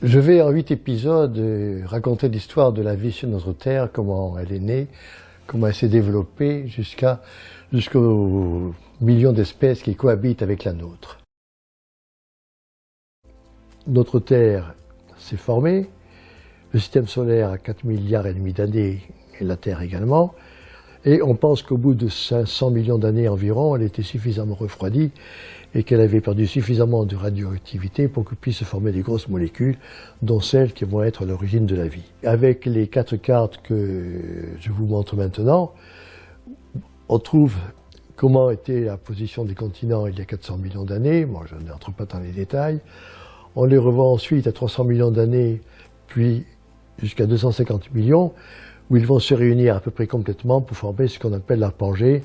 Je vais en 8 épisodes raconter l'histoire de la vie sur notre Terre, comment elle est née, comment elle s'est développée jusqu'aux millions d'espèces qui cohabitent avec la nôtre. Notre Terre s'est formée, le système solaire a 4 milliards et demi d'années et la Terre également, et on pense qu'au bout de 500 millions d'années environ, elle était suffisamment refroidie et qu'elle avait perdu suffisamment de radioactivité pour que puissent se former des grosses molécules, dont celles qui vont être à l'origine de la vie. Avec les 4 cartes que je vous montre maintenant, on trouve comment était la position des continents il y a 400 millions d'années. Moi, je n'entre pas dans les détails. On les revoit ensuite à 300 millions d'années, puis jusqu'à 250 millions, où ils vont se réunir à peu près complètement pour former ce qu'on appelle la Pangée.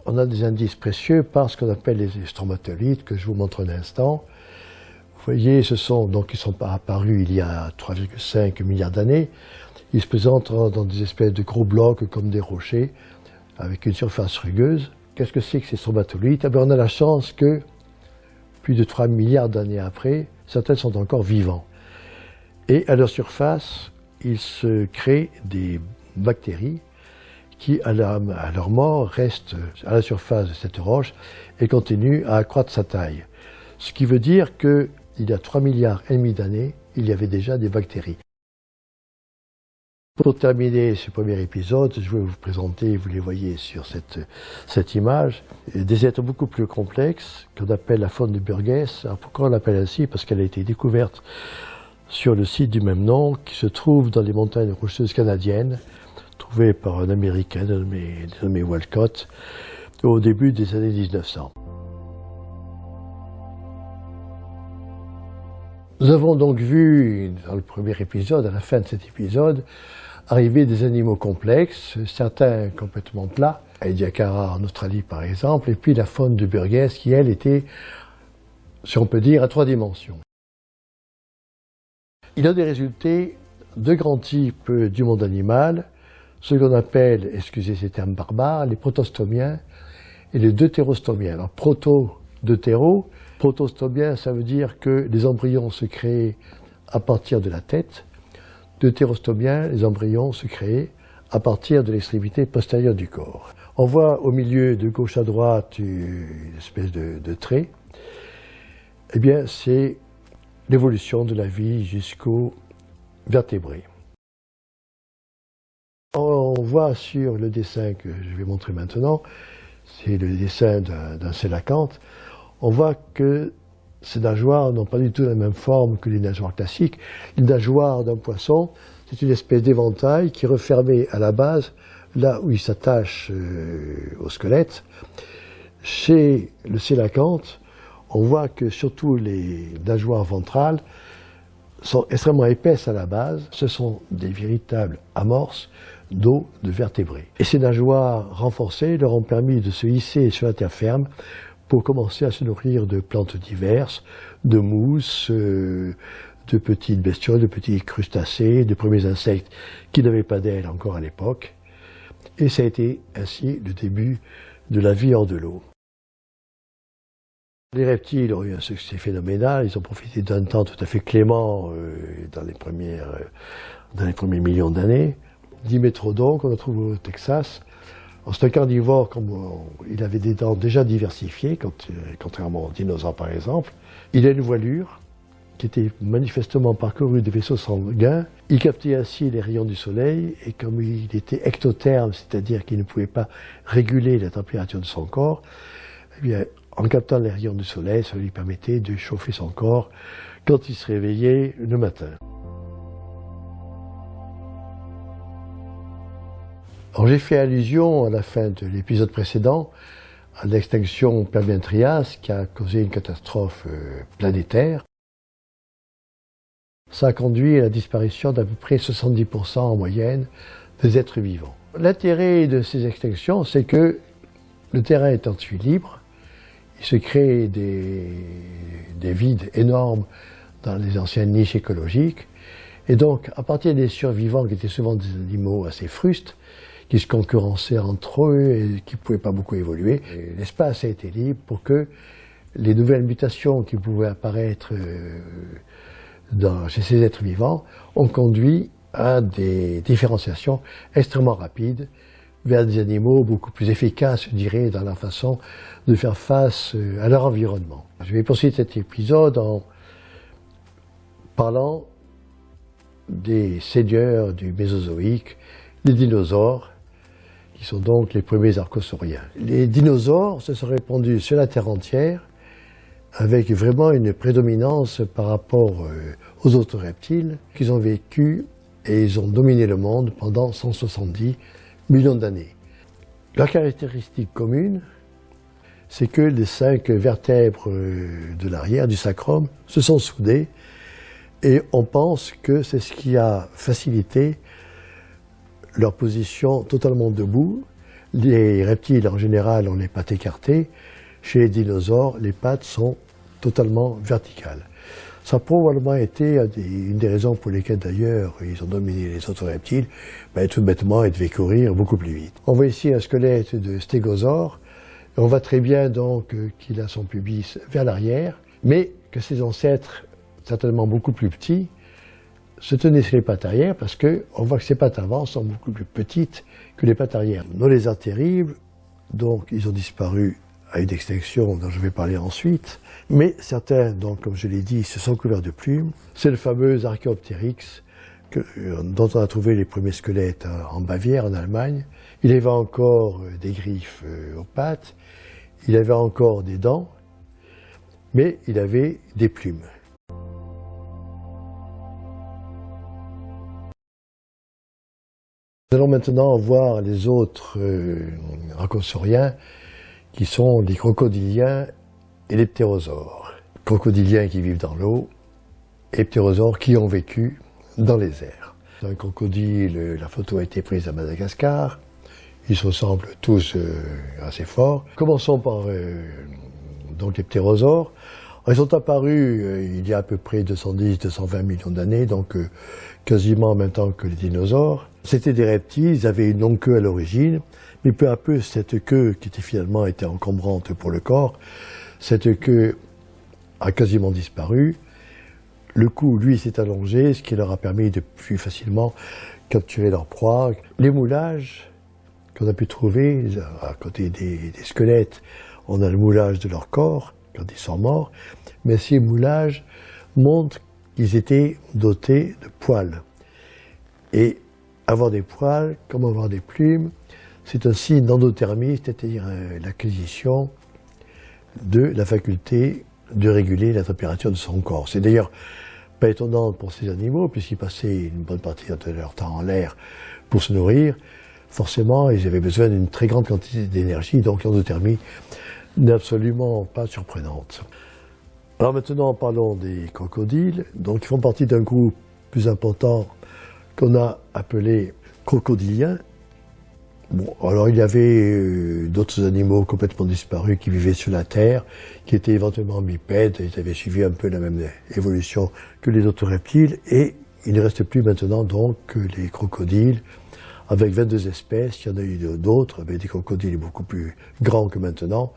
On a des indices précieux par ce qu'on appelle les stromatolites, que je vous montre un instant. Vous voyez, ils sont apparus il y a 3,5 milliards d'années. Ils se présentent dans des espèces de gros blocs comme des rochers, avec une surface rugueuse. Qu'est-ce que c'est que ces stromatolites? On a la chance que, plus de 3 milliards d'années après, certains sont encore vivants. Et à leur surface, il se crée des bactéries qui, à leur mort, restent à la surface de cette roche et continuent à accroître sa taille. Ce qui veut dire qu'il y a 3 milliards et demi d'années, il y avait déjà des bactéries. Pour terminer ce premier épisode, je vais vous présenter, vous les voyez sur cette image, des êtres beaucoup plus complexes qu'on appelle la faune de Burgess. Alors pourquoi on l'appelle ainsi? Parce qu'elle a été découverte sur le site du même nom, qui se trouve dans les montagnes rocheuses canadiennes, trouvée par un Américain nommé Walcott au début des années 1900. Nous avons donc vu, dans le premier épisode, à la fin de cet épisode, arriver des animaux complexes, certains complètement plats, Ediacara en Australie par exemple, et puis la faune de Burgess qui, elle, était, si on peut dire, à 3 dimensions. Il a des résultés de grands types du monde animal, ce qu'on appelle, excusez ces termes barbares, les protostomiens et les deutérostomiens. Alors proto-deutéro, protostomien, ça veut dire que les embryons se créent à partir de la tête. Deutérostomien, les embryons se créent à partir de l'extrémité postérieure du corps. On voit au milieu, de gauche à droite, une espèce de trait. Eh bien, c'est l'évolution de la vie jusqu'aux vertébrés. On voit sur le dessin que je vais montrer maintenant, c'est le dessin d'un sélacanthe, on voit que ces nageoires n'ont pas du tout la même forme que les nageoires classiques. Une nageoire d'un poisson, c'est une espèce d'éventail qui est refermé à la base, là où il s'attache au squelette. Chez le sélacanthe, on voit que surtout les nageoires ventrales sont extrêmement épaisses à la base. Ce sont des véritables amorces d'eau de vertébrés. Et ces nageoires renforcées leur ont permis de se hisser sur la terre ferme pour commencer à se nourrir de plantes diverses, de mousses, de petites bestioles, de petits crustacés, de premiers insectes qui n'avaient pas d'ailes encore à l'époque. Et ça a été ainsi le début de la vie hors de l'eau. Les reptiles ont eu un succès phénoménal, ils ont profité d'un temps tout à fait clément dans les premiers millions d'années. Dimétrodon, qu'on trouve au Texas, c'est un carnivore, il avait des dents déjà diversifiées, contrairement aux dinosaures par exemple. Il a une voilure qui était manifestement parcourue de vaisseaux sanguins. Il captait ainsi les rayons du soleil, et comme il était ectotherme, c'est-à-dire qu'il ne pouvait pas réguler la température de son corps, eh bien, en captant les rayons du soleil, ça lui permettait de chauffer son corps quand il se réveillait le matin. J'ai fait allusion à la fin de l'épisode précédent à l'extinction Permien-Trias qui a causé une catastrophe planétaire. Ça a conduit à la disparition d'à peu près 70% en moyenne des êtres vivants. L'intérêt de ces extinctions, c'est que le terrain étant libre, il se crée des vides énormes dans les anciennes niches écologiques. Et donc, à partir des survivants qui étaient souvent des animaux assez frustes, qui se concurrençaient entre eux et qui ne pouvaient pas beaucoup évoluer, l'espace a été libre pour que Les nouvelles mutations qui pouvaient apparaître chez ces êtres vivants ont conduit à des différenciations extrêmement rapides vers des animaux beaucoup plus efficaces, je dirais, dans la façon de faire face à leur environnement. Je vais poursuivre cet épisode en parlant des seigneurs du Mésozoïque, les dinosaures, qui sont donc les premiers archosauriens. Les dinosaures se sont répandus sur la Terre entière avec vraiment une prédominance par rapport aux autres reptiles qu'ils ont vécu et ils ont dominé le monde pendant 170 millions d'années. Leur caractéristique commune, c'est que les 5 vertèbres de l'arrière, du sacrum, se sont soudées et on pense que c'est ce qui a facilité leur position totalement debout. Les reptiles en général ont les pattes écartées. Chez les dinosaures, les pattes sont totalement verticales. Ça a probablement été une des raisons pour lesquelles d'ailleurs ils ont dominé les autres reptiles, tout bêtement ils devaient courir beaucoup plus vite. On voit ici un squelette de stégosaure. On voit très bien donc qu'il a son pubis vers l'arrière, mais que ses ancêtres, certainement beaucoup plus petits, se tenaient sur les pattes arrière parce qu'on voit que ses pattes avant sont beaucoup plus petites que les pattes arrière. Nos lézards terribles, donc ils ont disparu à une extinction dont je vais parler ensuite, mais certains, donc, comme je l'ai dit, se sont couverts de plumes. C'est le fameux Archaeopteryx dont on a trouvé les premiers squelettes en Bavière, en Allemagne. Il avait encore des griffes aux pattes, il avait encore des dents, mais il avait des plumes. Nous allons maintenant voir les autres archosauriens qui sont les crocodiliens et les ptérosaures. Crocodiliens qui vivent dans l'eau et ptérosaures qui ont vécu dans les airs. Un crocodile, la photo a été prise à Madagascar. Ils se ressemblent tous assez fort. Commençons par donc les ptérosaures. Ils sont apparus il y a à peu près 210-220 millions d'années, donc quasiment en même temps que les dinosaures. C'était des reptiles, ils avaient une longue queue à l'origine, mais peu à peu, cette queue, qui finalement était encombrante pour le corps, cette queue a quasiment disparu. Le cou, lui, s'est allongé, ce qui leur a permis de plus facilement capturer leur proie. Les moulages qu'on a pu trouver, à côté des squelettes, on a le moulage de leur corps, quand ils sont morts, mais ces moulages montrent qu'ils étaient dotés de poils. Et avoir des poils, comme avoir des plumes, c'est un signe d'endothermie, c'est-à-dire l'acquisition de la faculté de réguler la température de son corps. C'est d'ailleurs pas étonnant pour ces animaux, puisqu'ils passaient une bonne partie de leur temps en l'air pour se nourrir. Forcément, ils avaient besoin d'une très grande quantité d'énergie, donc l'endothermie n'est absolument pas surprenante. Alors maintenant, parlons des crocodiles. Donc, ils font partie d'un groupe plus important qu'on a appelé crocodiliens. Bon, alors il y avait d'autres animaux complètement disparus qui vivaient sur la Terre, qui étaient éventuellement bipèdes, ils avaient suivi un peu la même évolution que les autres reptiles, et il ne reste plus maintenant donc que les crocodiles, avec 22 espèces, il y en a eu d'autres, mais des crocodiles beaucoup plus grands que maintenant.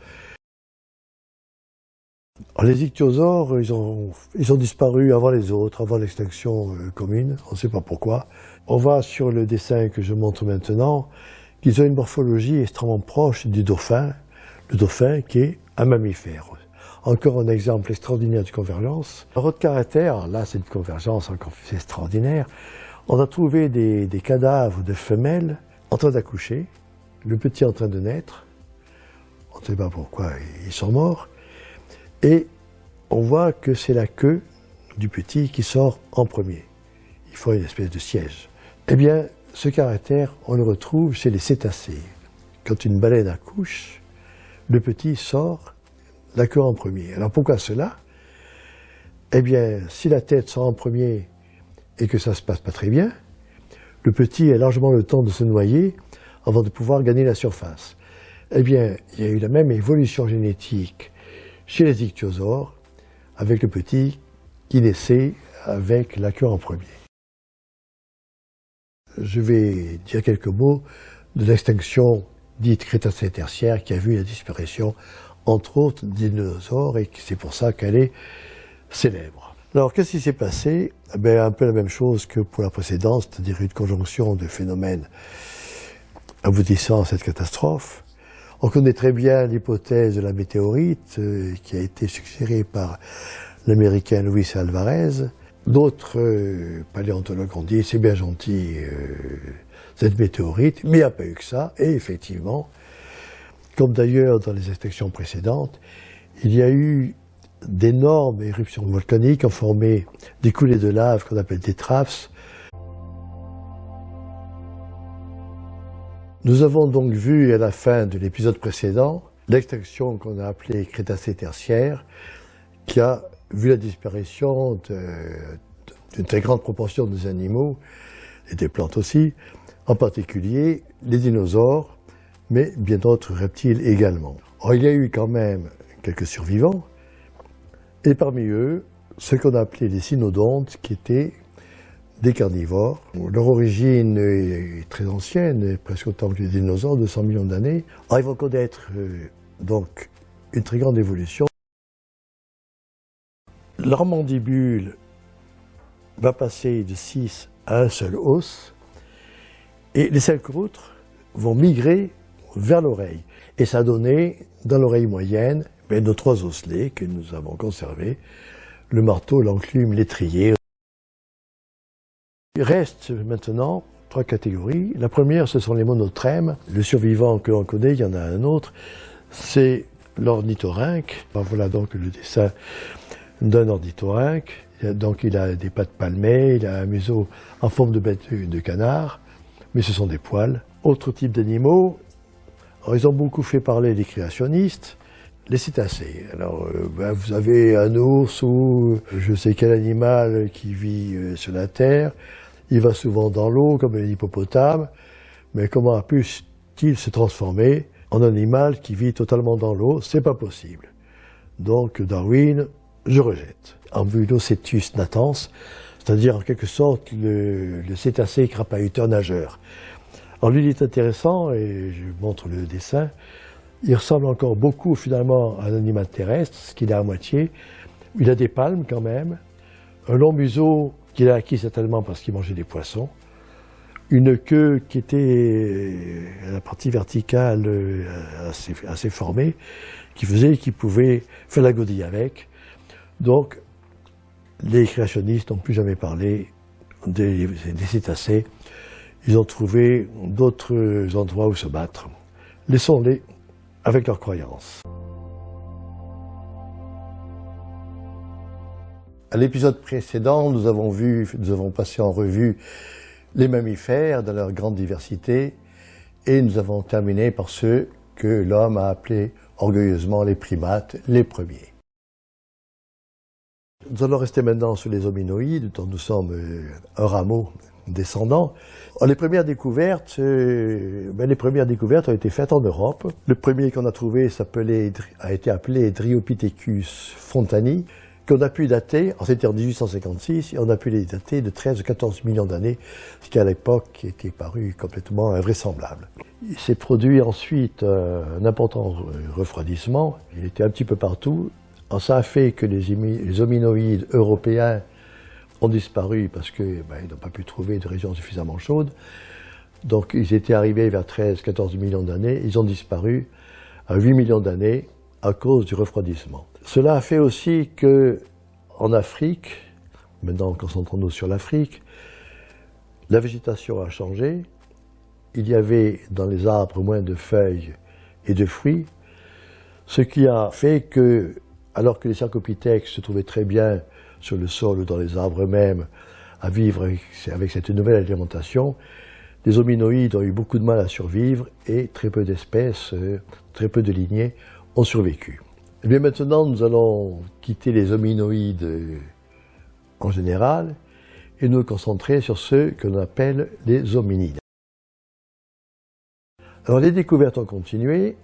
Alors, les ichthyosaures, ils ont disparu avant les autres, avant l'extinction commune, on ne sait pas pourquoi. On voit sur le dessin que je montre maintenant qu'ils ont une morphologie extrêmement proche du dauphin, le dauphin qui est un mammifère. Encore un exemple extraordinaire de convergence. Un autre caractère, là c'est une convergence encore plus extraordinaire, on a trouvé des cadavres de femelles en train d'accoucher, le petit en train de naître, on ne sait pas pourquoi ils sont morts, et on voit que c'est la queue du petit qui sort en premier. Il faut une espèce de siège. Eh bien, ce caractère, on le retrouve chez les cétacés. Quand une baleine accouche, le petit sort la queue en premier. Alors pourquoi cela? Eh bien, si la tête sort en premier et que ça ne se passe pas très bien, le petit a largement le temps de se noyer avant de pouvoir gagner la surface. Eh bien, il y a eu la même évolution génétique chez les ichthyosaures, avec le petit qui naissait avec la queue en premier. Je vais dire quelques mots de l'extinction dite Crétacé tertiaire qui a vu la disparition entre autres dinosaures, et c'est pour ça qu'elle est célèbre. Alors, qu'est-ce qui s'est passé? Un peu la même chose que pour la précédente, c'est-à-dire une conjonction de phénomènes aboutissant à cette catastrophe. On connaît très bien l'hypothèse de la météorite, qui a été suggérée par l'Américain Luis Alvarez. D'autres paléontologues ont dit, c'est bien gentil, cette météorite, mais il n'y a pas eu que ça, et effectivement, comme d'ailleurs dans les extinctions précédentes, il y a eu d'énormes éruptions volcaniques ont formé des coulées de lave qu'on appelle des traphes. Nous avons donc vu à la fin de l'épisode précédent l'extinction qu'on a appelée Crétacé tertiaire, qui a vu la disparition d'une très grande proportion des animaux et des plantes aussi, en particulier les dinosaures, mais bien d'autres reptiles également. Or, il y a eu quand même quelques survivants, et parmi eux, ce qu'on a appelé les cynodontes, qui étaient des carnivores. Leur origine est très ancienne, presque autant que les dinosaures, 200 millions d'années. Alors, ils vont connaître donc une très grande évolution. Leur mandibule va passer de 6 à un seul os, et les 5 autres vont migrer vers l'oreille. Et ça a donné, dans l'oreille moyenne, nos 3 osselets que nous avons conservés, le marteau, l'enclume, l'étrier. Il reste maintenant 3 catégories. La première, ce sont les monotrèmes. Le survivant que l'on connaît, il y en a un autre, c'est l'ornithorynque. Voilà donc le dessin d'un ornithorynque. Donc il a des pattes palmées, il a un museau en forme de bête de canard, mais ce sont des poils. Autre type d'animaux, ils ont beaucoup fait parler les créationnistes, les cétacés. Alors vous avez un ours ou je sais quel animal qui vit sur la terre, il va souvent dans l'eau comme un hippopotame, mais comment a pu-t-il se transformer en un animal qui vit totalement dans l'eau? C'est pas possible. Donc Darwin, je rejette. Ambulocetus natans, c'est-à-dire en quelque sorte le cétacé crapahuteur nageur. Alors lui, il est intéressant, et je montre le dessin. Il ressemble encore beaucoup finalement à un animal terrestre, ce qu'il a à moitié. Il a des palmes quand même, un long museau qu'il a acquis certainement parce qu'il mangeait des poissons, une queue qui était à la partie verticale assez formée, qui faisait qu'il pouvait faire la godille avec. Donc, les créationnistes n'ont plus jamais parlé des cétacés. Ils ont trouvé d'autres endroits où se battre. Laissons-les avec leurs croyances. À l'épisode précédent, nous avons passé en revue les mammifères dans leur grande diversité, et nous avons terminé par ceux que l'homme a appelés orgueilleusement les primates, les premiers. Nous allons rester maintenant sur les hominoïdes, dont nous sommes un rameau descendant. Les premières découvertes ont été faites en Europe. Le premier qu'on a trouvé a été appelé Dryopithecus fontani, qu'on a pu dater, c'était en 1856, et on a pu les dater de 13 à 14 millions d'années, ce qui à l'époque était paru complètement invraisemblable. Il s'est produit ensuite un important refroidissement, il était un petit peu partout. Alors ça a fait que les hominoïdes européens ont disparu parce qu'ils n'ont pas pu trouver de région suffisamment chaude. Donc ils étaient arrivés vers 13-14 millions d'années, ils ont disparu à 8 millions d'années à cause du refroidissement. Cela a fait aussi qu'en Afrique, maintenant concentrons-nous sur l'Afrique, la végétation a changé. Il y avait dans les arbres moins de feuilles et de fruits, ce qui a fait que, alors que les cercopithèques se trouvaient très bien sur le sol ou dans les arbres eux-mêmes à vivre avec cette nouvelle alimentation, les hominoïdes ont eu beaucoup de mal à survivre et très peu d'espèces, très peu de lignées ont survécu. Et bien maintenant, nous allons quitter les hominoïdes en général et nous concentrer sur ceux que l'on appelle les hominides. Alors les découvertes ont continué.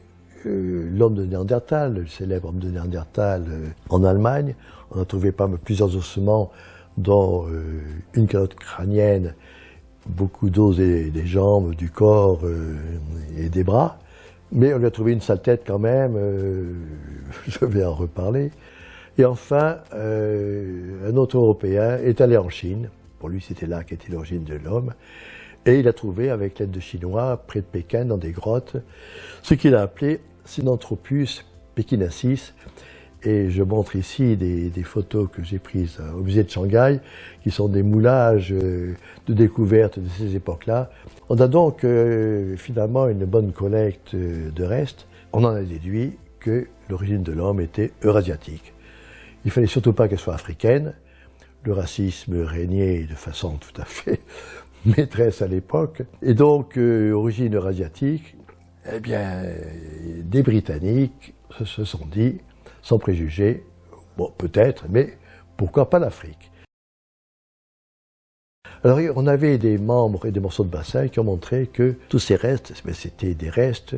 L'homme de Néandertal, le célèbre homme de Néandertal en Allemagne, on a trouvé plusieurs ossements, dont une calotte crânienne, beaucoup d'os des jambes, du corps et des bras, Mais on lui a trouvé une sale tête quand même, je vais en reparler. Et enfin, un autre Européen est allé en Chine. Pour lui, c'était là qu'était l'origine de l'homme. Et il a trouvé, avec l'aide de Chinois, près de Pékin, dans des grottes, ce qu'il a appelé Sinanthropus pekinensis. Et je montre ici des photos que j'ai prises au musée de Shanghai, qui sont des moulages de découvertes de ces époques-là. On a donc finalement une bonne collecte de restes. On en a déduit que l'origine de l'homme était eurasiatique. Il ne fallait surtout pas qu'elle soit africaine. Le racisme régnait de façon tout à fait maîtresse à l'époque. Et donc, origine eurasiatique, eh bien, des Britanniques se sont dit, sans préjugés, bon, peut-être, mais pourquoi pas l'Afrique? Alors, on avait des membres et des morceaux de bassin qui ont montré que tous ces restes, c'était des restes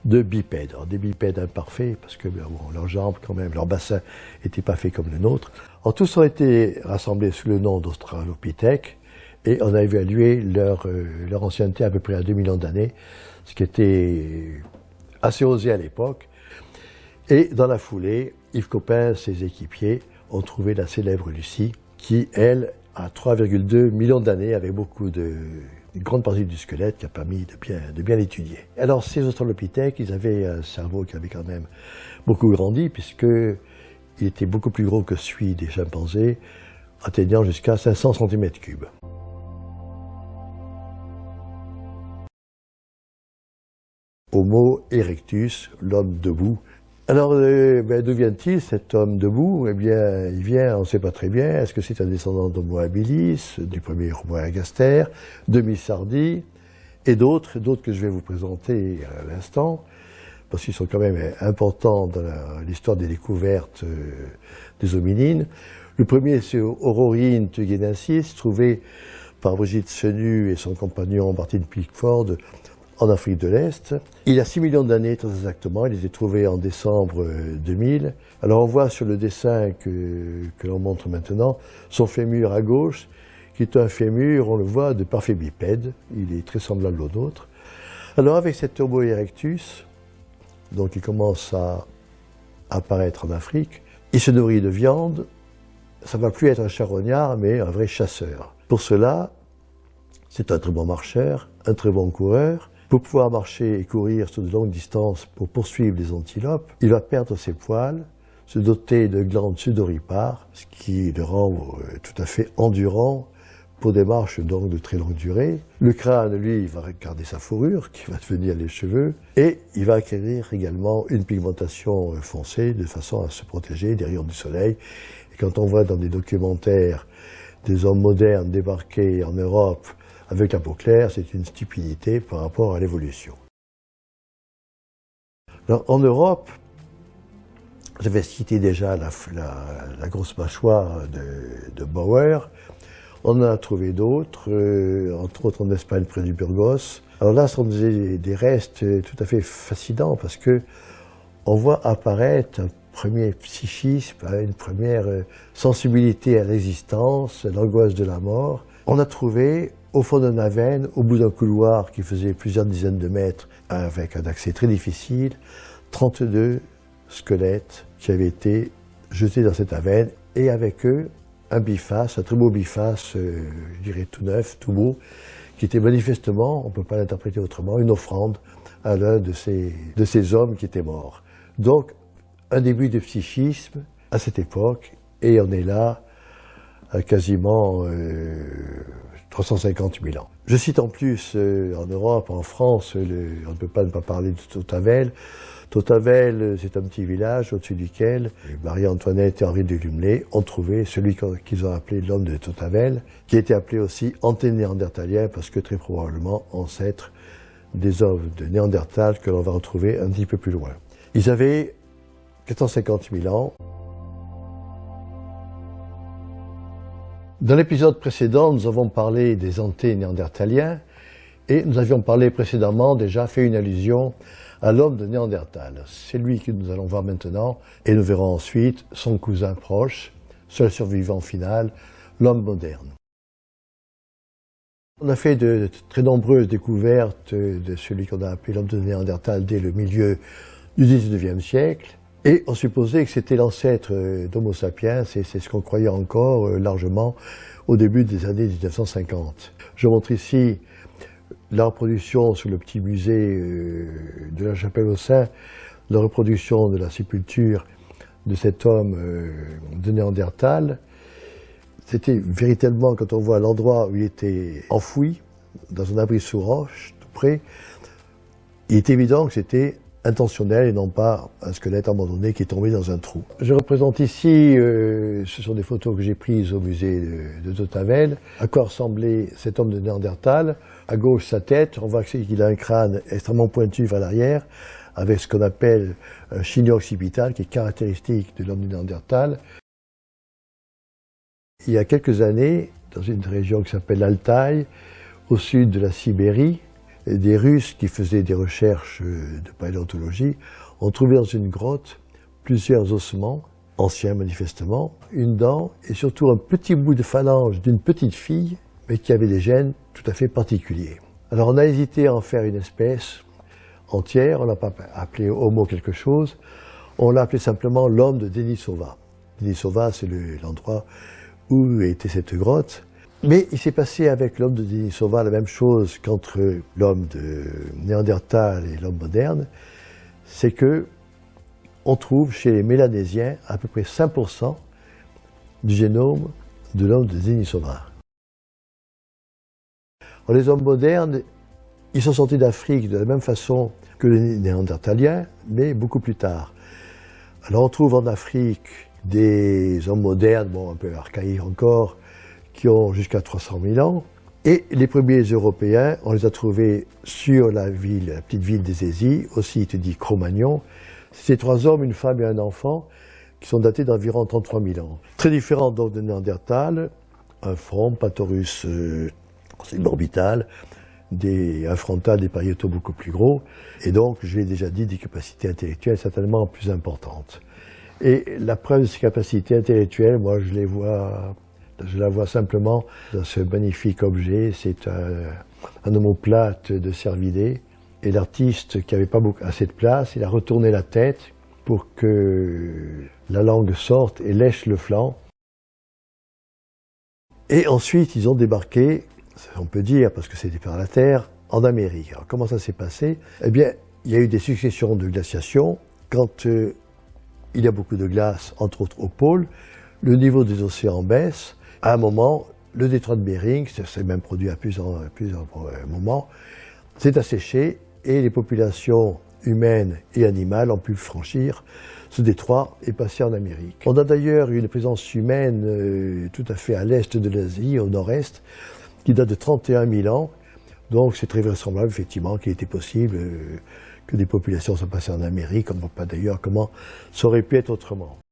de bipèdes. Alors, des bipèdes imparfaits, parce que bon, leurs jambes, quand même, leur bassin n'était pas fait comme le nôtre. Alors, tous ont été rassemblés sous le nom d'Australopithèques, et on a évalué leur ancienneté à peu près à 2 millions d'années, ce qui était assez osé à l'époque. Et dans la foulée, Yves Coppin, ses équipiers, ont trouvé la célèbre Lucie, qui, elle, a 3,2 millions d'années, avec une grande partie du squelette qui a permis de bien l'étudier. Alors, ces Australopithèques, ils avaient un cerveau qui avait quand même beaucoup grandi, puisqu'il était beaucoup plus gros que celui des chimpanzés, atteignant jusqu'à 500 cm3. Homo erectus, l'homme debout. Alors, d'où vient-il cet homme debout? Eh bien, il vient, on ne sait pas très bien. Est-ce que c'est un descendant d'Homo habilis, du premier Homo ergaster, de Missardi, et d'autres que je vais vous présenter à l'instant, parce qu'ils sont quand même importants dans l'histoire des découvertes des hominines. Le premier, c'est Ororhyn tugenensis, trouvé par Brigitte Senu et son compagnon Martin Pickford, en Afrique de l'Est. Il y a 6 millions d'années, très exactement, il a été trouvé en décembre 2000. Alors on voit sur le dessin que l'on montre maintenant, son fémur à gauche, qui est un fémur, on le voit, de parfait bipède. Il est très semblable au nôtre. Alors avec cet Homo erectus, donc il commence à apparaître en Afrique, il se nourrit de viande. Ça ne va plus être un charognard, mais un vrai chasseur. Pour cela, c'est un très bon marcheur, un très bon coureur. Pour pouvoir marcher et courir sur de longues distances pour poursuivre les antilopes, il va perdre ses poils, se doter de glandes sudoripares, ce qui le rend tout à fait endurant pour des marches donc de très longue durée. Le crâne, lui, il va garder sa fourrure, qui va devenir les cheveux, et il va acquérir également une pigmentation foncée, de façon à se protéger des rayons du soleil. Et quand on voit dans des documentaires des hommes modernes débarquer en Europe avec la peau claire, c'est une stupidité par rapport à l'évolution. En Europe, j'avais cité déjà la grosse mâchoire de Bauer. On en a trouvé d'autres, entre autres en Espagne près du Burgos. Alors là, ce sont des restes tout à fait fascinants parce que on voit apparaître un premier psychisme, une première sensibilité à l'existence, l'angoisse de la mort. On a trouvé au fond d'un avenne, au bout d'un couloir qui faisait plusieurs dizaines de mètres, avec un accès très difficile, 32 squelettes qui avaient été jetés dans cette avenne, et avec eux, un biface, un très beau biface, je dirais tout neuf, tout beau, qui était manifestement, on ne peut pas l'interpréter autrement, une offrande à l'un de ces hommes qui étaient morts. Donc, un début de psychisme à cette époque, et on est là à quasiment 350 000 ans. Je cite en plus, en Europe, en France, on ne peut pas ne pas parler de Tautavel. Tautavel, c'est un petit village au-dessus duquel Marie-Antoinette et Henri de Lumley ont trouvé celui qu'ils ont appelé l'homme de Tautavel, qui a été appelé aussi anténéandertalien, parce que très probablement ancêtre des hommes de Néandertal que l'on va retrouver un petit peu plus loin. Ils avaient 450 000 ans. Dans l'épisode précédent, nous avons parlé des anté-néandertaliens et nous avions parlé précédemment, déjà fait une allusion à l'homme de Néandertal. C'est lui que nous allons voir maintenant et nous verrons ensuite son cousin proche, seul survivant final, l'homme moderne. On a fait de très nombreuses découvertes de celui qu'on a appelé l'homme de Néandertal dès le milieu du XIXe siècle. Et on supposait que c'était l'ancêtre d'Homo sapiens, et c'est ce qu'on croyait encore largement au début des années 1950. Je montre ici la reproduction sur le petit musée de la Chapelle-aux-Saints, la reproduction de la sépulture de cet homme de Néandertal. C'était véritablement, quand on voit l'endroit où il était enfoui, dans un abri sous roche, tout près, il est évident que c'était intentionnel et non pas un squelette abandonné qui est tombé dans un trou. Je représente ici, ce sont des photos que j'ai prises au musée de Tavel, à quoi ressemblait cet homme de Néandertal. À gauche, sa tête, on voit qu'il a un crâne extrêmement pointu vers l'arrière, avec ce qu'on appelle un chignon occipital, qui est caractéristique de l'homme de Néandertal. Il y a quelques années, dans une région qui s'appelle l'Altaï, au sud de la Sibérie, des Russes qui faisaient des recherches de paléontologie ont trouvé dans une grotte plusieurs ossements, anciens manifestement, une dent et surtout un petit bout de phalange d'une petite fille, mais qui avait des gènes tout à fait particuliers. Alors on a hésité à en faire une espèce entière, on l'a pas appelé Homo quelque chose, on l'a appelé simplement l'homme de Denisova. Denisova, c'est l'endroit où était cette grotte. Mais il s'est passé avec l'homme de Denisova la même chose qu'entre l'homme de Néandertal et l'homme moderne, c'est que on trouve chez les Mélanésiens à peu près 5% du génome de l'homme de Denisova. Alors, les hommes modernes, ils sont sortis d'Afrique de la même façon que les Néandertaliens, mais beaucoup plus tard. Alors on trouve en Afrique des hommes modernes, bon, un peu archaïques encore, qui ont jusqu'à 300 000 ans. Et les premiers Européens, on les a trouvés sur la petite ville des Hésies, aussi dit Cro-Magnon. C'est 3 hommes, une femme et un enfant, qui sont datés d'environ 33 000 ans. Très différents donc de Néandertal, un front, Patorus orbital, un frontal, des pariétaux beaucoup plus gros, et donc, je l'ai déjà dit, des capacités intellectuelles certainement plus importantes. Et la preuve de ces capacités intellectuelles, moi je la vois simplement dans ce magnifique objet, c'est un omoplate de cervidés. Et l'artiste, qui n'avait pas assez de place, il a retourné la tête pour que la langue sorte et lèche le flanc. Et ensuite, ils ont débarqué, on peut dire, parce que c'était par la terre, en Amérique. Alors comment ça s'est passé? Eh bien, il y a eu des successions de glaciations. Quand il y a beaucoup de glace, entre autres au pôle, le niveau des océans baisse. À un moment, le détroit de Bering, ça s'est même produit à plusieurs moments, s'est asséché et les populations humaines et animales ont pu franchir ce détroit et passer en Amérique. On a d'ailleurs une présence humaine tout à fait à l'est de l'Asie, au nord-est, qui date de 31 000 ans. Donc c'est très vraisemblable effectivement qu'il était possible que des populations soient passées en Amérique. On ne voit pas d'ailleurs comment ça aurait pu être autrement.